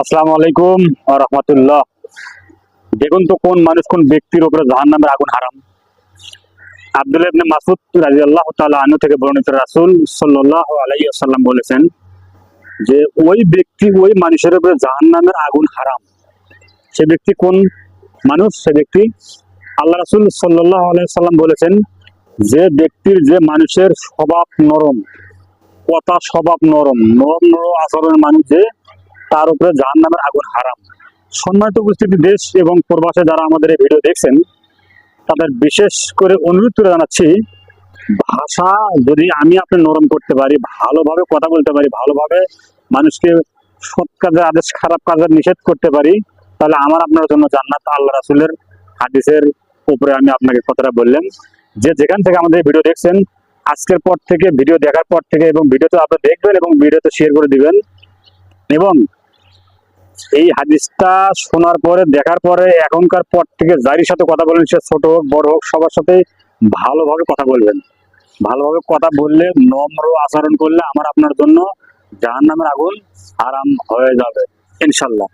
আসসালামু আলাইকুম ওয়া রাহমাতুল্লাহ। দেখুন তো কোন মানুষ কোন ব্যক্তির উপরে জাহান্নামের আগুন হারাম। আব্দুল্লাহ ইবনে মাসউদ রাদিয়াল্লাহু তাআলা আনহু থেকে বর্ণিত, রাসূল সাল্লাল্লাহু আলাইহি ওয়াসাল্লাম বলেছেন যে ওই ব্যক্তি ওই মানুষের উপরে জাহান্নামের আগুন হারাম। সে ব্যক্তি কোন মানুষ? সে ব্যক্তি আল্লাহ রাসূল সাল্লাল্লাহু আলাইহি ওয়াসাল্লাম বলেছেন যে ব্যক্তির যে মানুষের স্বভাব নরম, কথা স্বভাব নরম, নরম নরম আচরণের মানুষ, যে তার উপরে জাহান্নামের আগুন হারাম। সম্মানিত উপস্থিতি, দেশ এবং প্রবাসে যারা আমাদের এই ভিডিও দেখছেন তাদের বিশেষ করে অনুরোধ করে জানাচ্ছি, ভাষা যদি আমি আপনি নরম করতে পারি, ভালোভাবে কথা বলতে পারি, ভালোভাবে মানুষকে সৎ কাজের আদেশ খারাপ কাজের নিষেধ করতে পারি, তাহলে আমার আপনার জন্য জান্নাত। আল্লাহ রাসূলের হাদিসের উপরে আমি আপনাকে কথাটা বললাম। যে যেখান থেকে আমাদের ভিডিও দেখছেন, আজকের পর থেকে, ভিডিও দেখার পর থেকে, এবং ভিডিওতে আপনারা দেখবেন এবং ভিডিওতে শেয়ার করে দিবেন, এবং এই হাদিসটা শোনার পরে, দেখার পরে, এখনকার পর থেকে যার সাথে কথা বলেন, সে ছোট হোক বড় হোক, সবার সাথে ভালোভাবে কথা বলবেন। ভালোভাবে কথা বললে, নম্র আচরণ করলে আমার আপনার জন্য জাহান্নামের আগুন আরাম হয়ে যাবে ইনশাল্লাহ।